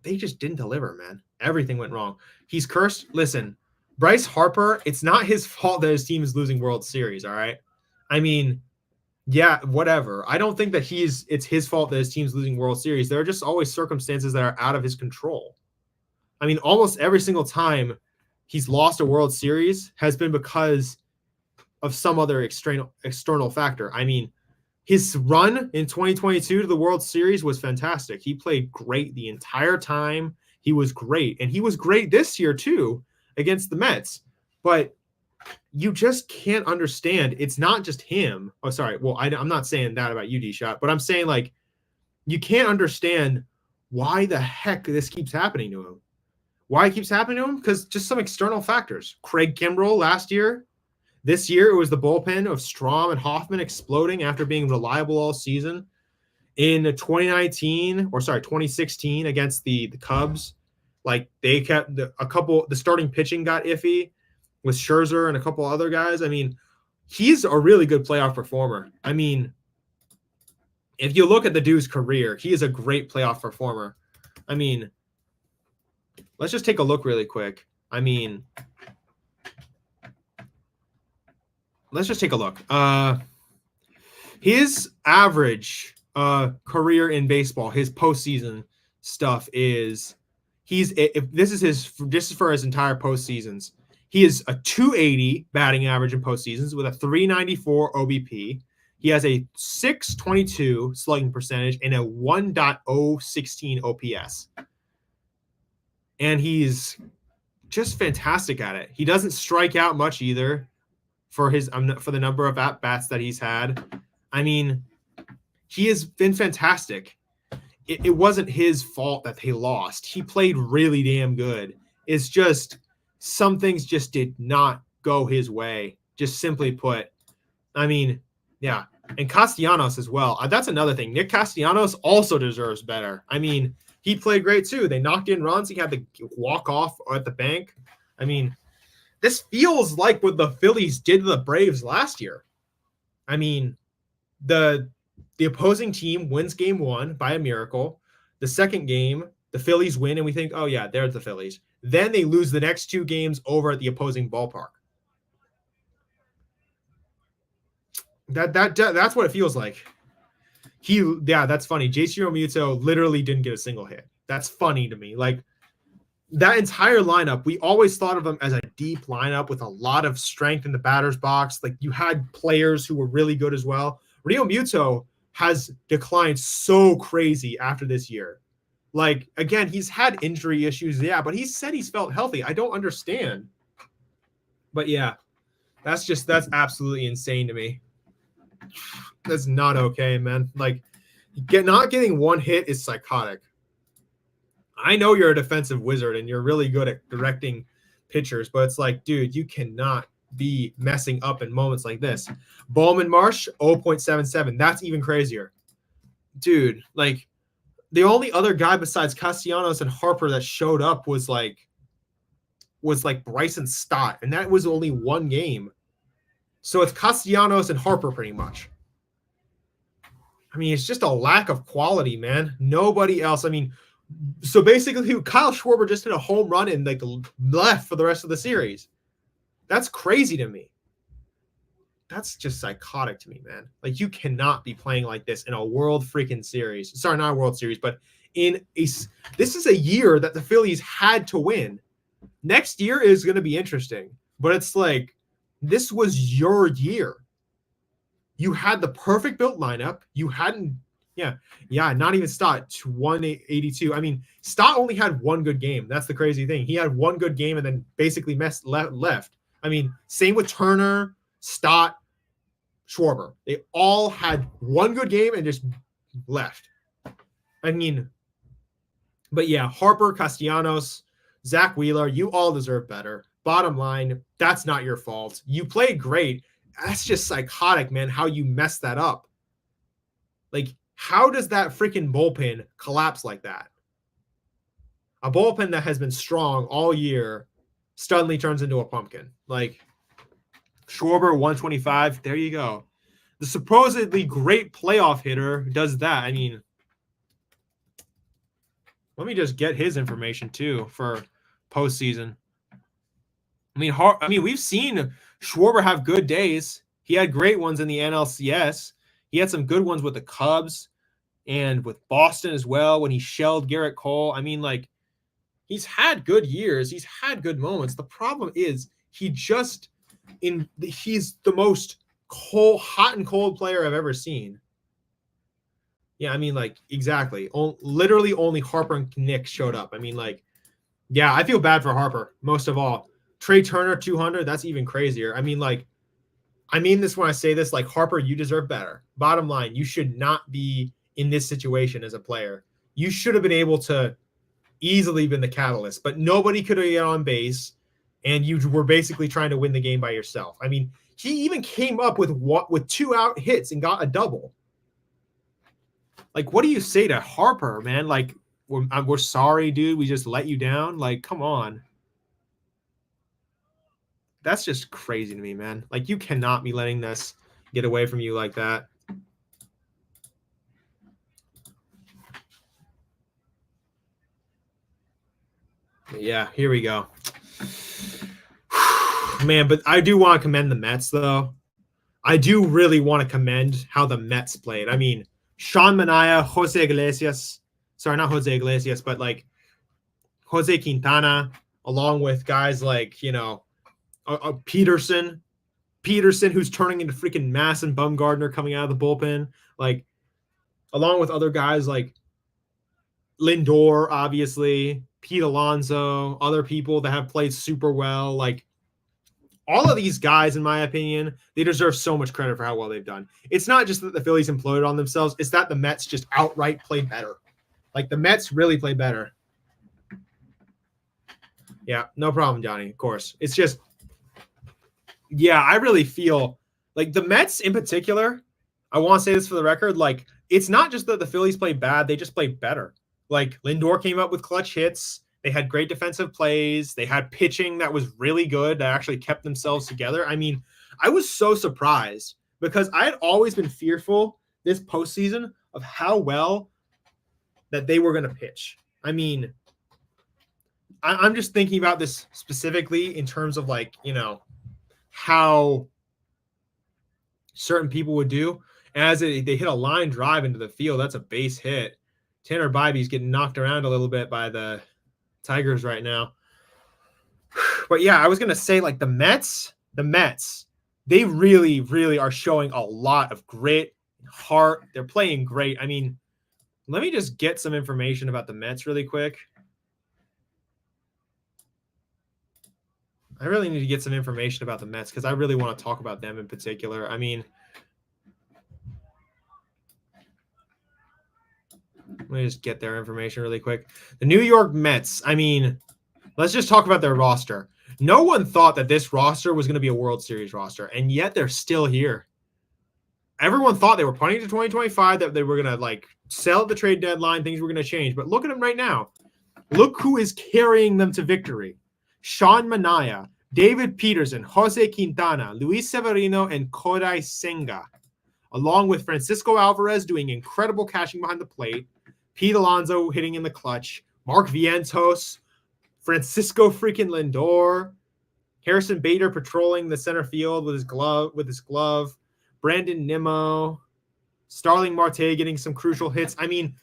They just didn't deliver, man. Everything went wrong. He's cursed. Listen, Bryce Harper, it's not his fault that his team is losing World Series, all right? I mean, yeah, whatever. I don't think that it's his fault that his team's losing World Series. There are just always circumstances that are out of his control. I mean, almost every single time he's lost a World Series has been because of some other external factor. I mean, his run in 2022 to the World Series was fantastic. He played great the entire time. He was great. And he was great this year, too, against the Mets. But you just can't understand. It's not just him. Oh, sorry. Well, I'm not saying that about you, D-Shot, but I'm saying, like, you can't understand why the heck this keeps happening to him. Why it keeps happening to him? Because just some external factors. Craig Kimbrell last year. This year, it was the bullpen of Strahm and Hoffman exploding after being reliable all season. In 2016 against the Cubs, like, they kept the starting pitching got iffy with Scherzer and a couple other guys. I mean, he's a really good playoff performer. I mean, if you look at the dude's career, he is a great playoff performer. I mean, let's just take a look really quick. I mean, let's just take a look. His average career in baseball, his postseason stuff is this is for his entire postseasons. He is a 280 batting average in postseasons with a 394 OBP. He has a 622 slugging percentage and a 1.016 OPS. And he's just fantastic at it. He doesn't strike out much either for the number of at-bats that he's had. I mean, he has been fantastic. It wasn't his fault that they lost. He played really damn good. It's just some things just did not go his way, just simply put. I mean, yeah. And Castellanos as well. That's another thing. Nick Castellanos also deserves better. I mean, he played great too. They knocked in runs. He had to walk off at the bank. I mean, this feels like what the Phillies did to the Braves last year. I mean, the opposing team wins game 1 by a miracle. The second game, the Phillies win, and we think, oh, yeah, there's the Phillies. Then they lose the next 2 games over at the opposing ballpark. That's what it feels like. That's funny. JC Realmuto literally didn't get a single hit. That's funny to me. Like, that entire lineup, we always thought of them as a deep lineup with a lot of strength in the batter's box. Like, you had players who were really good as well. Realmuto has declined so crazy after this year. Like, again, he's had injury issues, yeah, but he said he's felt healthy. I don't understand. But yeah, that's absolutely insane to me. That's not okay, man. Like, Not getting one hit is psychotic. I know you're a defensive wizard and you're really good at directing pitchers, but it's like, dude, you cannot be messing up in moments like this. Bowman Marsh, 0.77. That's even crazier. Dude, like the only other guy besides Castellanos and Harper that showed up was like Bryson Stott, and that was only one game. So it's Castellanos and Harper pretty much. I mean, it's just a lack of quality, man. Nobody else. I mean, so basically, Kyle Schwarber just hit a home run and like left for the rest of the series. That's crazy to me. That's just psychotic to me, man. Like, you cannot be playing like this in a World freaking Series. Sorry, not a World Series, but this is a year that the Phillies had to win. Next year is going to be interesting, but it's like, this was your year. You had the perfect built lineup. You hadn't, not even Stott, 182. I mean, Stott only had one good game. That's the crazy thing. He had one good game and then basically left. I mean, same with Turner, Stott, Schwarber. They all had one good game and just left. I mean, but yeah, Harper, Castellanos, Zach Wheeler, you all deserve better. Bottom line, that's not your fault. You played great. That's just psychotic, man, how you messed that up. Like, how does that freaking bullpen collapse like that? A bullpen that has been strong all year suddenly turns into a pumpkin. Like, Schwarber, 125, there you go. The supposedly great playoff hitter does that. I mean, let me just get his information, too, for postseason. I mean, we've seen Schwarber have good days. He had great ones in the NLCS. He had some good ones with the Cubs and with Boston as well when he shelled Garrett Cole. I mean, like, he's had good years. He's had good moments. The problem is he's the most hot and cold player I've ever seen. Yeah, I mean, like, exactly. Literally only Harper and Nick showed up. I mean, like, yeah, I feel bad for Harper most of all. Trey Turner, 200, that's even crazier. I mean, like, I mean this when I say this, like, Harper, you deserve better. Bottom line, you should not be in this situation as a player. You should have been able to easily been the catalyst, but nobody could have get on base, and you were basically trying to win the game by yourself. I mean, he even came up with 2 out hits and got a double. Like, what do you say to Harper, man? Like, we're sorry, dude. We just let you down. Like, come on. That's just crazy to me, man. Like, you cannot be letting this get away from you like that. Yeah, here we go. Man, but I do want to commend the Mets, though. I do really want to commend how the Mets played. I mean, Sean Manaea, Jose Iglesias. Sorry, not Jose Iglesias, but, like, Jose Quintana, along with guys like, you know, Peterson, who's turning into freaking Mass and Bumgarner coming out of the bullpen, like, along with other guys like Lindor, obviously, Pete Alonso, other people that have played super well. Like, all of these guys, in my opinion, they deserve so much credit for how well they've done. It's not just that the Phillies imploded on themselves. It's that the Mets just outright played better. Like, the Mets really played better. Yeah, no problem, Johnny, of course. It's just, yeah, I really feel like the Mets in particular, I want to say this for the record, like, it's not just that the Phillies played bad, they just played better. Like, Lindor came up with clutch hits. They had great defensive plays. They had pitching that was really good, that actually kept themselves together. I mean, I was so surprised because I had always been fearful this postseason of how well that they were going to pitch. I mean, I'm just thinking about this specifically in terms of, like, you know, how certain people would do. As they hit a line drive into the field, that's a base hit. Tanner Bibby's getting knocked around a little bit by the Tigers right now. But yeah, I was going to say, like, the Mets, they really, really are showing a lot of grit, heart. They're playing great. I mean, let me just get some information about the Mets really quick. I really need to get some information about the Mets because I really want to talk about them in particular. I mean, Let me just get their information really quick. The New York Mets. I mean, let's just talk about their roster. No one thought that this roster was going to be a World Series roster, and yet they're still here. Everyone thought they were pointing to 2025, that they were going to like sell at the trade deadline, things were going to change. But look at them right now. Look who is carrying them to victory. Sean Manaea, David Peterson, Jose Quintana, Luis Severino, and Kodai Senga, along with Francisco Alvarez doing incredible catching behind the plate, Pete Alonso hitting in the clutch, Mark Vientos, Francisco freaking Lindor, Harrison Bader patrolling the center field with his glove, Brandon Nimmo, Starling Marte getting some crucial hits. I mean,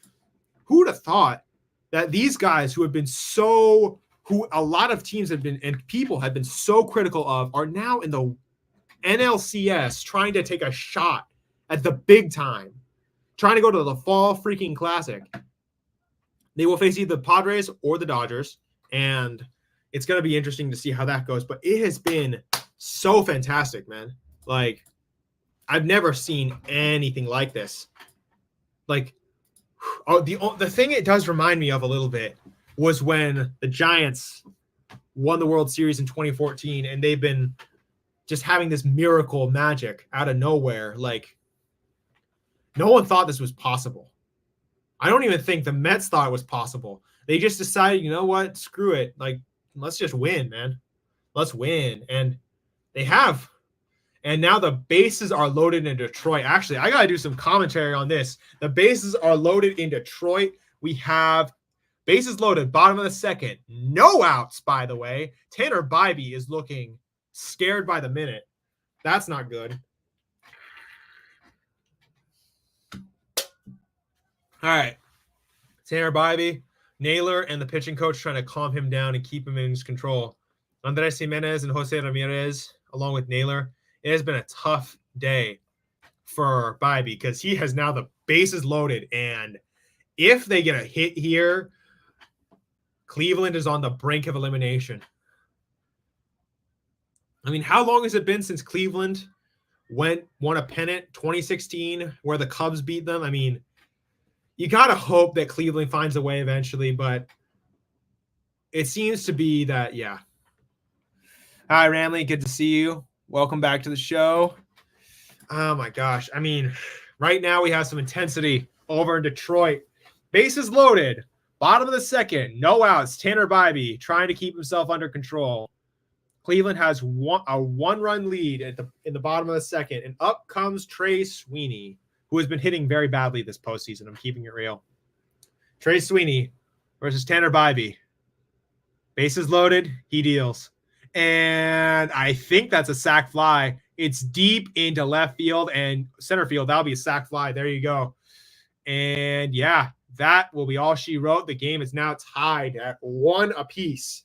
who would have thought that these guys who a lot of teams have been and people have been so critical of are now in the NLCS trying to take a shot at the big time, trying to go to the fall freaking classic. They will face either the Padres or the Dodgers, and it's going to be interesting to see how that goes. But it has been so fantastic, man. Like, I've never seen anything like this. Like, the thing it does remind me of a little bit was when the Giants won the World Series in 2014, and they've been just having this miracle magic out of nowhere. Like, no one thought this was possible. I don't even think the Mets thought it was possible. They just decided, you know what? Screw it. Like, let's just win, man. Let's win. And they have. And now the bases are loaded in Detroit. Actually, I got to do some commentary on this. The bases are loaded in Detroit. We have bases loaded, bottom of the second. No outs, by the way. Tanner Bybee is looking scared by the minute. That's not good. All right. Tanner Bybee, Naylor, and the pitching coach trying to calm him down and keep him in his control. Andres Jimenez and Jose Ramirez, along with Naylor. It has been a tough day for Bybee because he has now the bases loaded. And if they get a hit here, Cleveland is on the brink of elimination. I mean, how long has it been since Cleveland won a pennant? 2016, where the Cubs beat them. I mean, you got to hope that Cleveland finds a way eventually, but it seems to be that, yeah. Hi, Ramley. Good to see you. Welcome back to the show. Oh, my gosh. I mean, right now we have some intensity over in Detroit. Bases loaded. Bottom of the second. No outs. Tanner Bybee trying to keep himself under control. Cleveland has a one-run lead in the bottom of the second. And up comes Trey Sweeney, who has been hitting very badly this postseason. I'm keeping it real. Trey Sweeney versus Tanner Bybee. Bases loaded. He deals. And I think that's a sac fly. It's deep into left field and center field. That'll be a sac fly. There you go. And yeah, that will be all she wrote. The game is now tied at 1 apiece.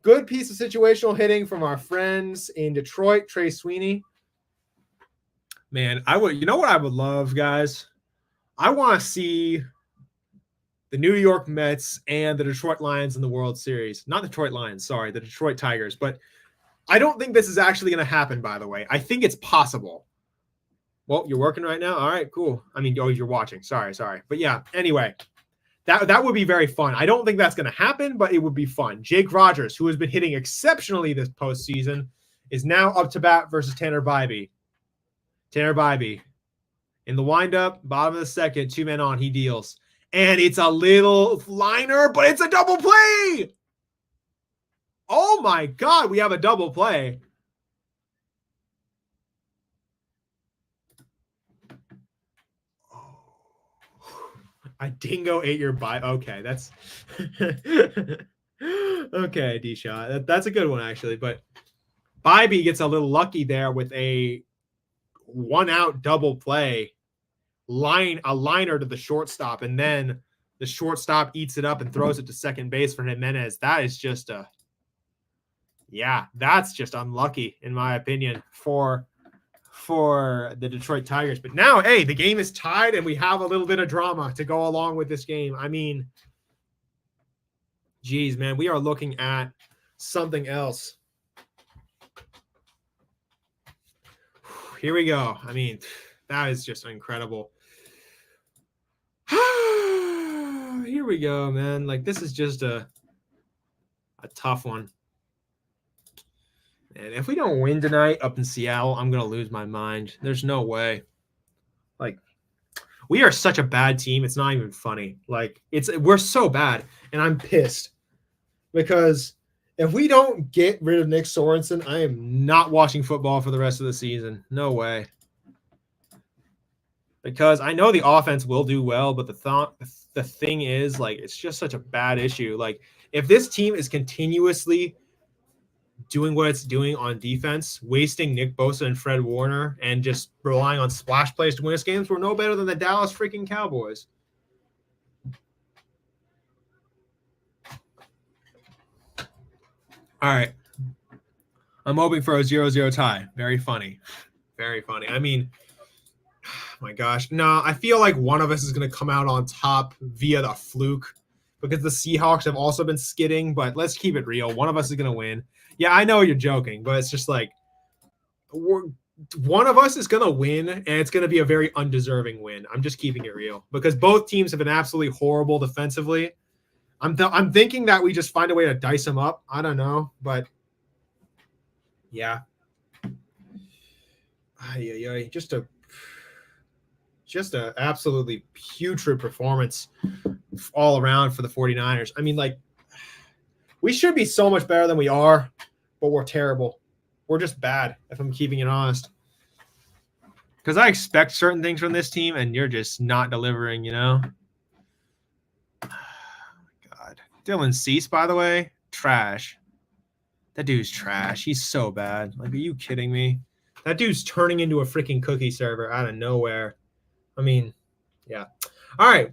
Good piece of situational hitting from our friends in Detroit, Trey Sweeney. Man, you know what I would love, guys? I want to see the New York Mets and the Detroit Lions in the World Series. Not the Detroit Lions, sorry, the Detroit Tigers. But I don't think this is actually going to happen, by the way. I think it's possible. Well, you're working right now? All right, cool. I mean, you're watching. Sorry. But yeah, anyway, that would be very fun. I don't think that's going to happen, but it would be fun. Jake Rogers, who has been hitting exceptionally this postseason, is now up to bat versus Tanner Bybee. Tanner Bybee. In the windup, bottom of the second, 2 men on, he deals. And it's a little liner, but it's a double play. Oh, my God. We have a double play. Oh. A dingo ate your bite. Okay, that's... okay, D-Shot. That's a good one, actually. But Bybee gets a little lucky there with a one-out double play. A liner to the shortstop, and then the shortstop eats it up and throws it to second base for Jimenez. That is just that's just unlucky in my opinion for the Detroit Tigers. But now, hey, the game is tied and we have a little bit of drama to go along with this game. I mean, geez, man, we are looking at something else. Here we go. I mean, that is just incredible. here we go, man. Like, this is just a tough one. And if we don't win tonight up in Seattle, I'm going to lose my mind. There's no way. Like, we are such a bad team. It's not even funny. Like, we're so bad, and I'm pissed because if we don't get rid of Nick Sorensen, I am not watching football for the rest of the season. No way. Because I know the offense will do well, but the thing is, like, it's just such a bad issue. Like, if this team is continuously doing what it's doing on defense, wasting Nick Bosa and Fred Warner, and just relying on splash plays to win us games, we're no better than the Dallas freaking Cowboys. All right. I'm hoping for a 0-0 tie. Very funny. Very funny. I mean, my gosh. No, I feel like one of us is going to come out on top via the fluke because the Seahawks have also been skidding, but let's keep it real. One of us is going to win. Yeah, I know you're joking, but it's just like one of us is going to win, and it's going to be a very undeserving win. I'm just keeping it real because both teams have been absolutely horrible defensively. I'm thinking that we just find a way to dice them up. I don't know, but yeah. Just a absolutely putrid performance all around for the 49ers. I mean, like, we should be so much better than we are, but we're terrible. We're just bad, if I'm keeping it honest. Because I expect certain things from this team, and you're just not delivering, you know? Oh, my God. Dylan Cease, by the way, trash. That dude's trash. He's so bad. Like, are you kidding me? That dude's turning into a freaking cookie server out of nowhere. I mean, yeah. All right.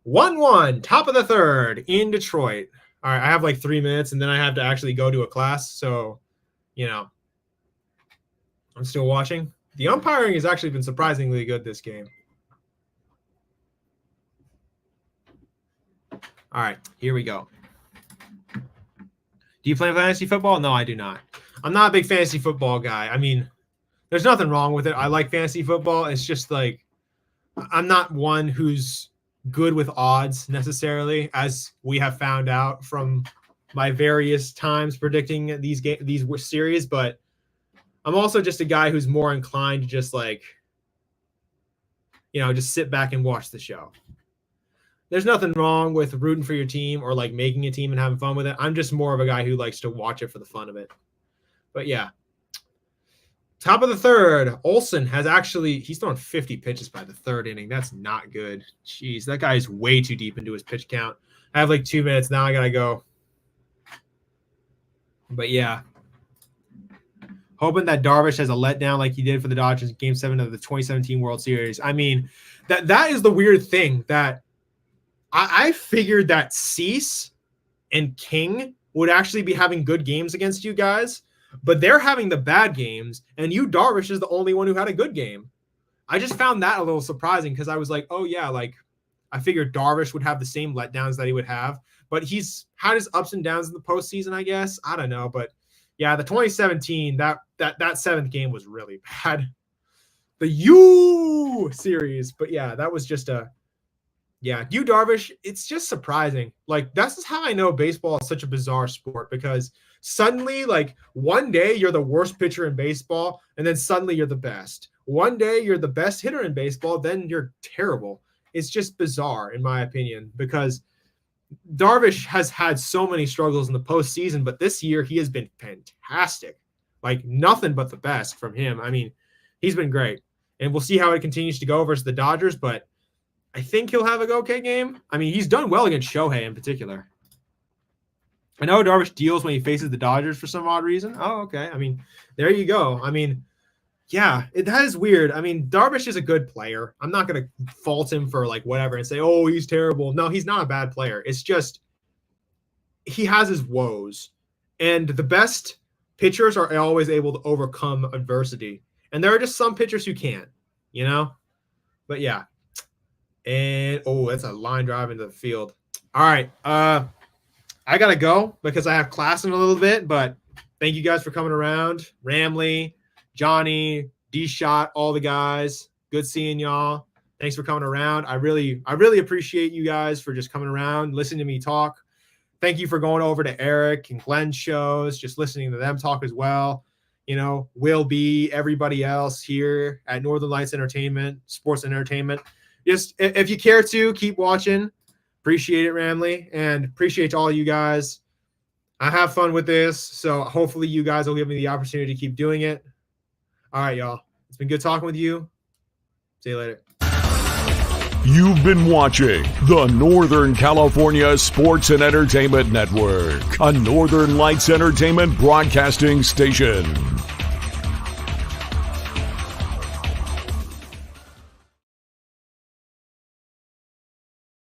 1-1, top of the third in Detroit. All right, I have like 3 minutes, and then I have to actually go to a class. So, you know, I'm still watching. The umpiring has actually been surprisingly good this game. All right, here we go. Do you play fantasy football? No, I do not. I'm not a big fantasy football guy. I mean, there's nothing wrong with it. I like fantasy football. It's just like I'm not one who's good with odds necessarily, as we have found out from my various times predicting these series, but I'm also just a guy who's more inclined to just like, you know, just sit back and watch the show. There's nothing wrong with rooting for your team or like making a team and having fun with it. I'm just more of a guy who likes to watch it for the fun of it. But yeah. Top of the third, Olsen he's thrown 50 pitches by the third inning. That's not good. Jeez, that guy is way too deep into his pitch count. I have like 2 minutes. Now I got to go. But yeah. Hoping that Darvish has a letdown like he did for the Dodgers in Game 7 of the 2017 World Series. I mean, that is the weird thing that I figured that Cease and King would actually be having good games against you guys. But they're having the bad games, and Darvish is the only one who had a good game. I just found that a little surprising because I was like, oh, yeah, like I figured Darvish would have the same letdowns that he would have. But he's had his ups and downs in the postseason, I guess. I don't know. But, yeah, the 2017, that seventh game was really bad. The U series. But, yeah, that was just Darvish, it's just surprising. Like, this is how I know baseball is such a bizarre sport because suddenly, like, one day you're the worst pitcher in baseball, and then suddenly you're the best. One day you're the best hitter in baseball, then you're terrible. It's just bizarre, in my opinion, because Darvish has had so many struggles in the postseason, but this year he has been fantastic. Like, nothing but the best from him. I mean, he's been great. And we'll see how it continues to go versus the Dodgers, but I think he'll have a okay game. I mean, he's done well against Shohei in particular. I know Darvish deals when he faces the Dodgers for some odd reason. Oh, okay. I mean, there you go. I mean, yeah, that is weird. I mean, Darvish is a good player. I'm not going to fault him for like whatever and say, oh, he's terrible. No, he's not a bad player. It's just he has his woes. And the best pitchers are always able to overcome adversity. And there are just some pitchers who can't, you know? But yeah. And, oh, that's a line drive into the field. All right. I got to go because I have class in a little bit, but thank you guys for coming around. Ramley, Johnny, D-Shot, all the guys. Good seeing y'all. Thanks for coming around. I really appreciate you guys for just coming around, listening to me talk. Thank you for going over to Eric and Glenn's shows, just listening to them talk as well. Will be everybody else here at Northern Lights Entertainment, Sports and Entertainment. Just if you care to, keep watching. Appreciate it, Ramley, and appreciate all you guys. I have fun with this, so hopefully you guys will give me the opportunity to keep doing it. All right, y'all. It's been good talking with you. See you later. You've been watching the Northern California Sports and Entertainment Network, a Northern Lights Entertainment broadcasting station.